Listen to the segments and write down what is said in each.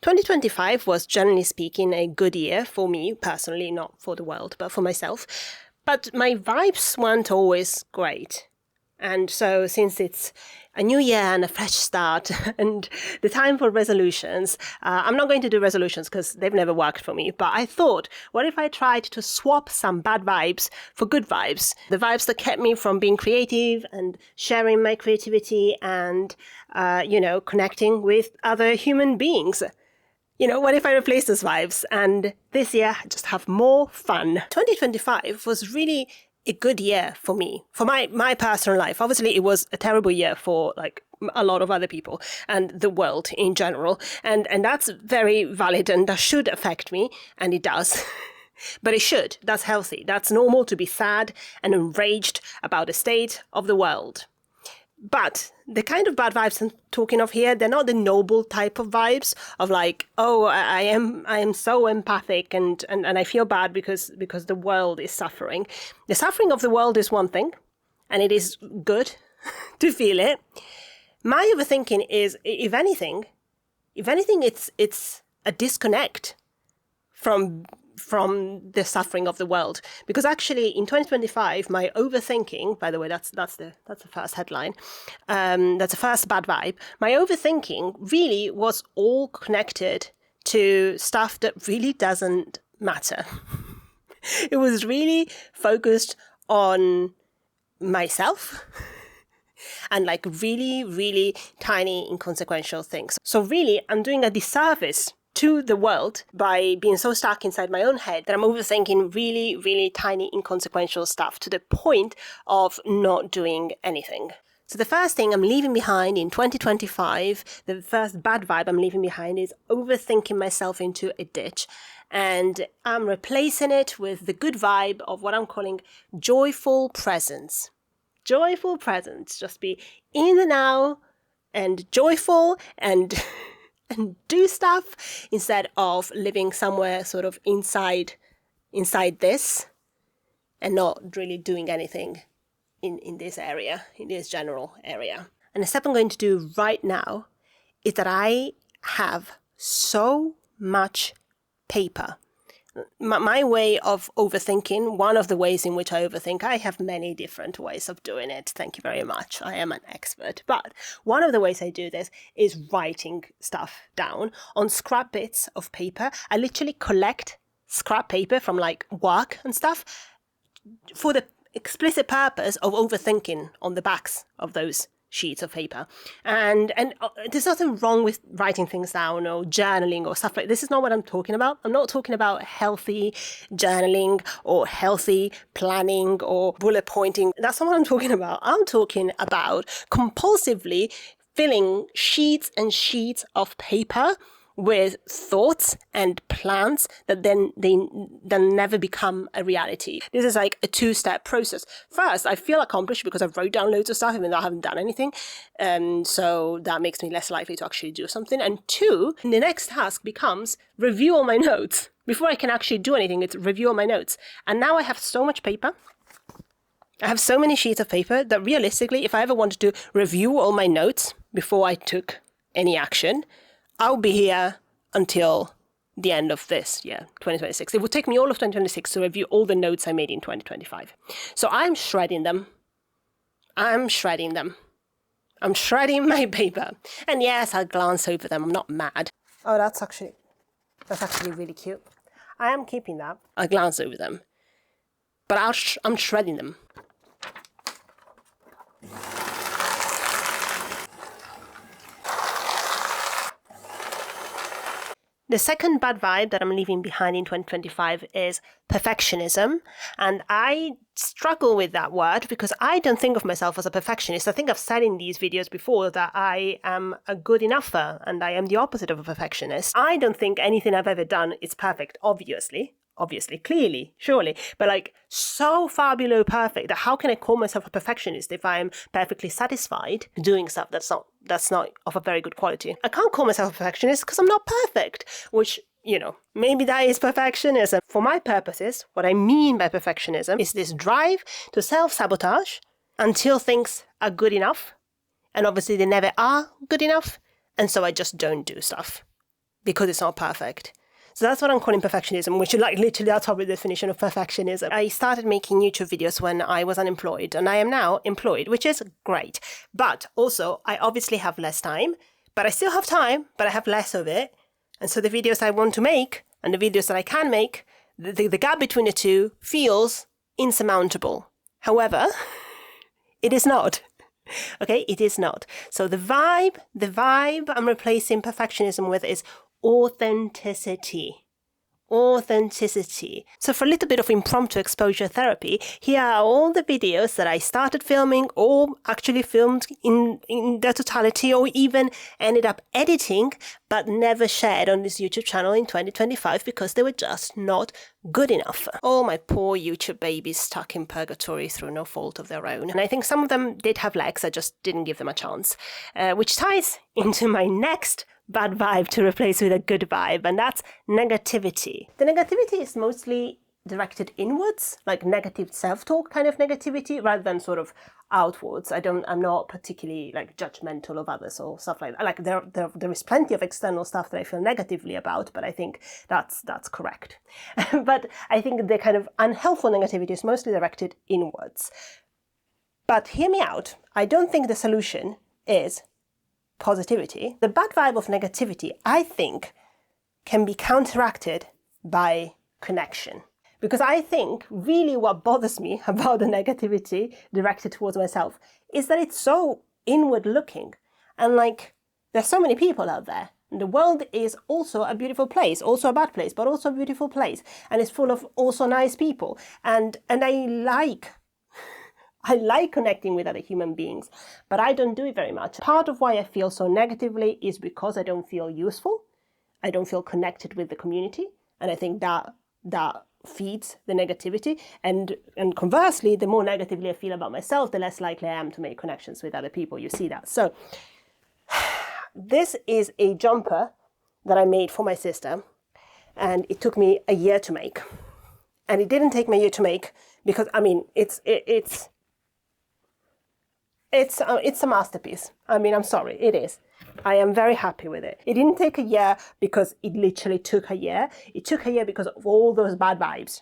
2025 was, generally speaking, a good year for me personally, not for the world, but for myself. But my vibes weren't always great. And so since it's a new year and a fresh start and the time for resolutions, I'm not going to do resolutions because they've never worked for me. But I thought, what if I tried to swap some bad vibes for good vibes? The vibes that kept me from being creative and sharing my creativity and, connecting with other human beings. What if I replace those vibes and this year just have more fun? 2025 was really a good year for me, for my personal life. Obviously, it was a terrible year for a lot of other people and the world in general. And that's very valid and that should affect me. And it does. But it should. That's healthy. That's normal to be sad and enraged about the state of the world. But the kind of bad vibes I'm talking of here, they're not the noble type of vibes of I am so empathic and I feel bad because the world is suffering. The suffering of the world is one thing, and it is good to feel it. My overthinking is, if anything, it's a disconnect from the suffering of the world. Because actually in 2025, my overthinking, by the way, that's the first headline, that's the first bad vibe. My overthinking really was all connected to stuff that really doesn't matter. It was really focused on myself and really, really tiny, inconsequential things. So really, I'm doing a disservice to the world by being so stuck inside my own head that I'm overthinking really, really tiny, inconsequential stuff to the point of not doing anything. So the first thing I'm leaving behind in 2025, the first bad vibe I'm leaving behind is overthinking myself into a ditch. And I'm replacing it with the good vibe of what I'm calling joyful presence. Joyful presence. Just be in the now and joyful and do stuff instead of living somewhere sort of inside this and not really doing anything in this area, in this general area. And the step I'm going to do right now is that I have so much paper. My way of overthinking, one of the ways in which I overthink, I have many different ways of doing it. Thank you very much. I am an expert. But one of the ways I do this is writing stuff down on scrap bits of paper. I literally collect scrap paper from work and stuff for the explicit purpose of overthinking on the backs of those sheets of paper. And there's nothing wrong with writing things down or journaling or stuff like this. Is not what I'm talking about. I'm not talking about healthy journaling or healthy planning or bullet pointing. That's not what I'm talking about. I'm talking about compulsively filling sheets and sheets of paper with thoughts and plans that then never become a reality. This is like a two-step process. First, I feel accomplished because I've wrote down loads of stuff even though I haven't done anything. So that makes me less likely to actually do something. And two, the next task becomes review all my notes. Before I can actually do anything, it's review all my notes. And now I have so much paper. I have so many sheets of paper that realistically, if I ever wanted to review all my notes before I took any action, I'll be here until the end of this year, 2026. It would take me all of 2026 to review all the notes I made in 2025. So I'm shredding them. I'm shredding my paper. And yes, I'll glance over them. I'm not mad. Oh, that's actually really cute. I am keeping that. I glance over them. But I'm shredding them. The second bad vibe that I'm leaving behind in 2025 is perfectionism. And I struggle with that word because I don't think of myself as a perfectionist. I think I've said in these videos before that I am a good enougher and I am the opposite of a perfectionist. I don't think anything I've ever done is perfect, obviously, clearly, surely, but so far below perfect that how can I call myself a perfectionist if I'm perfectly satisfied doing stuff that's not of a very good quality? I can't call myself a perfectionist because I'm not perfect, which, maybe that is perfectionism. For my purposes, what I mean by perfectionism is this drive to self-sabotage until things are good enough. And obviously they never are good enough. And so I just don't do stuff. because it's not perfect. So that's what I'm calling perfectionism, which is like literally that's probably the definition of perfectionism. I started making YouTube videos when I was unemployed, and I am now employed, which is great. But also, I obviously have less time, but I still have time, but I have less of it. And so the videos I want to make and the videos that I can make, the gap between the two feels insurmountable. However, it is not. Okay, it is not. So the vibe I'm replacing perfectionism with is authenticity. Authenticity. So for a little bit of impromptu exposure therapy, here are all the videos that I started filming or actually filmed in their totality or even ended up editing but never shared on this YouTube channel in 2025 because they were just not good enough. All my poor YouTube babies stuck in purgatory through no fault of their own. And I think some of them did have legs, I just didn't give them a chance. Which ties into my next bad vibe to replace with a good vibe, and that's negativity. The negativity is mostly directed inwards, like negative self-talk kind of negativity, rather than sort of outwards. I'm not particularly like judgmental of others or stuff like that. Like there is plenty of external stuff that I feel negatively about, but I think that's correct. But I think the kind of unhelpful negativity is mostly directed inwards. But hear me out. I don't think the solution is positivity. The bad vibe of negativity, I think, can be counteracted by connection. Because I think really what bothers me about the negativity directed towards myself is that it's so inward looking. And like, there's so many people out there. And the world is also a beautiful place, also a bad place, but also a beautiful place. And it's full of also nice people. And I like connecting with other human beings, but I don't do it very much. Part of why I feel so negatively is because I don't feel useful. I don't feel connected with the community. And I think that feeds the negativity. And conversely, the more negatively I feel about myself, the less likely I am to make connections with other people. You see that. So this is a jumper that I made for my sister, and it took me a year to make. And it didn't take me a year to make because, I mean, it's a masterpiece. I mean, I'm sorry, it is. I am very happy with it. It didn't take a year because it literally took a year. It took a year because of all those bad vibes.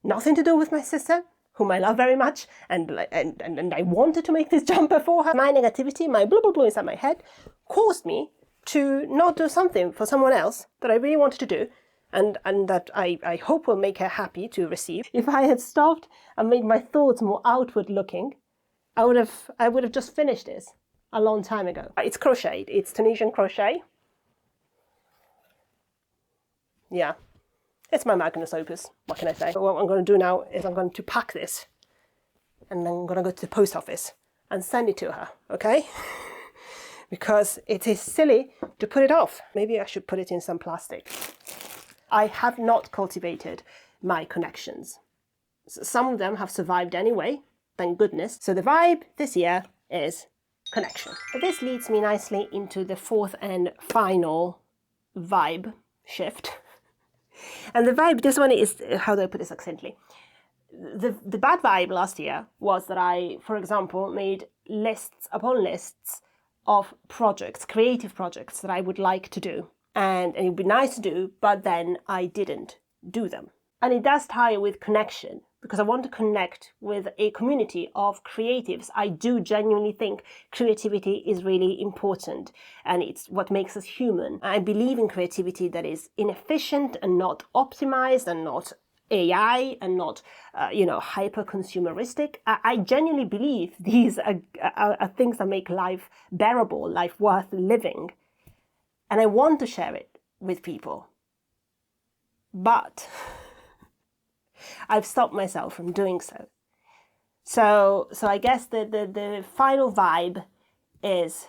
Nothing to do with my sister, whom I love very much, and I wanted to make this jumper for her. My negativity, my blah blah blah inside my head, caused me to not do something for someone else that I really wanted to do, and that I hope will make her happy to receive. If I had stopped and made my thoughts more outward looking, I would have just finished this a long time ago. It's crocheted. It's Tunisian crochet. Yeah, it's my magnus opus. What can I say? What I'm going to do now is I'm going to pack this, and then I'm going to go to the post office and send it to her. Okay? Because it is silly to put it off. Maybe I should put it in some plastic. I have not cultivated my connections. Some of them have survived anyway. Thank goodness. So the vibe this year is connection. But this leads me nicely into the fourth and final vibe shift. And the vibe, this one is, how do I put this accidentally? The bad vibe last year was that I, for example, made lists upon lists of projects, creative projects that I would like to do. And it would be nice to do, but then I didn't do them. And it does tie with connection, because I want to connect with a community of creatives. I do genuinely think creativity is really important, and it's what makes us human. I believe in creativity that is inefficient and not optimized and not AI and not, hyper-consumeristic. I genuinely believe these are things that make life bearable, life worth living. And I want to share it with people. But I've stopped myself from doing so. So I guess the final vibe is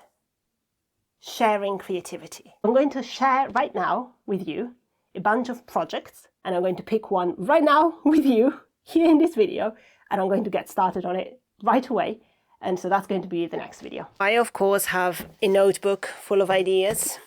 sharing creativity. I'm going to share right now with you a bunch of projects, and I'm going to pick one right now with you here in this video, and I'm going to get started on it right away. And so that's going to be the next video. I, of course, have a notebook full of ideas.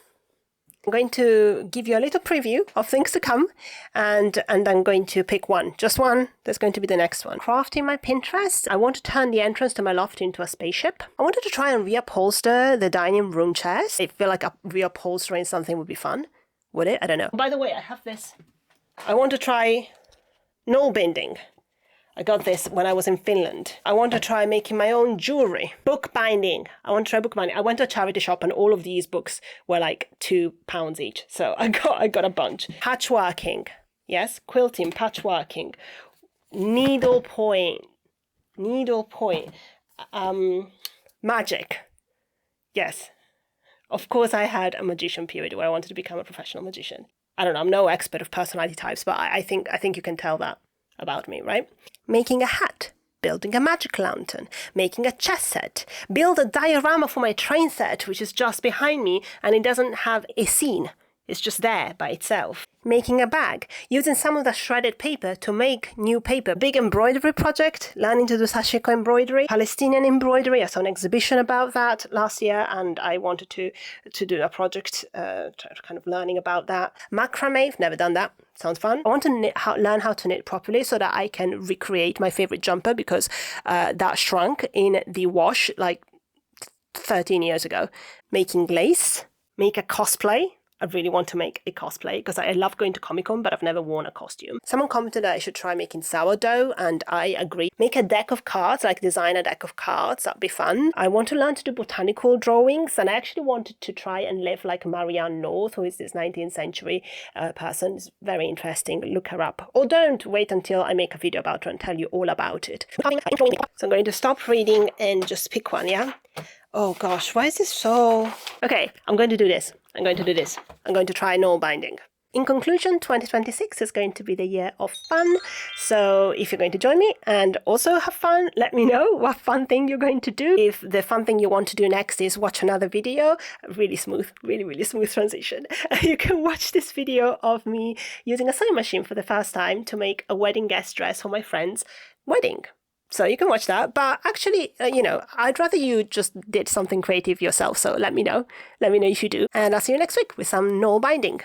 I'm going to give you a little preview of things to come, and I'm going to pick one, just one. That's going to be the next one. Crafting my Pinterest. I want to turn the entrance to my loft into a spaceship. I wanted to try and reupholster the dining room chairs. I feel like reupholstering something would be fun. Would it? I don't know. By the way, I have this. I want to try knoll binding. I got this when I was in Finland. I want to try making my own jewelry. Bookbinding. I want to try bookbinding. I went to a charity shop and all of these books were like £2 each. So I got a bunch. Patchworking. Yes, quilting, patchworking. Needlepoint. Magic. Yes. Of course, I had a magician period where I wanted to become a professional magician. I don't know, I'm no expert of personality types, but I think you can tell that about me, right? Making a hat, building a magic lantern, making a chess set, build a diorama for my train set, which is just behind me, and it doesn't have a scene. It's just there by itself. Making a bag, using some of the shredded paper to make new paper. Big embroidery project, learning to do sashiko embroidery, Palestinian embroidery. I saw an exhibition about that last year and I wanted to do a project kind of learning about that. Macrame, never done that. Sounds fun. I want to learn how to knit properly so that I can recreate my favorite jumper because that shrunk in the wash like 13 years ago. Making lace, make a cosplay. I really want to make a cosplay because I love going to Comic-Con, but I've never worn a costume. Someone commented that I should try making sourdough, and I agree. Make a deck of cards, like design a deck of cards. That'd be fun. I want to learn to do botanical drawings, and I actually wanted to try and live like Marianne North, who is this 19th century person. It's very interesting. Look her up. Or don't wait until I make a video about her and tell you all about it. So I'm going to stop reading and just pick one, yeah? Oh gosh, why is this so... Okay, I'm going to do this. I'm going to try knoll binding. In conclusion, 2026 is going to be the year of fun. So if you're going to join me and also have fun, let me know what fun thing you're going to do. If the fun thing you want to do next is watch another video, really smooth transition. You can watch this video of me using a sewing machine for the first time to make a wedding guest dress for my friend's wedding. So you can watch that, but actually, I'd rather you just did something creative yourself. So let me know if you do. And I'll see you next week with some knoll binding.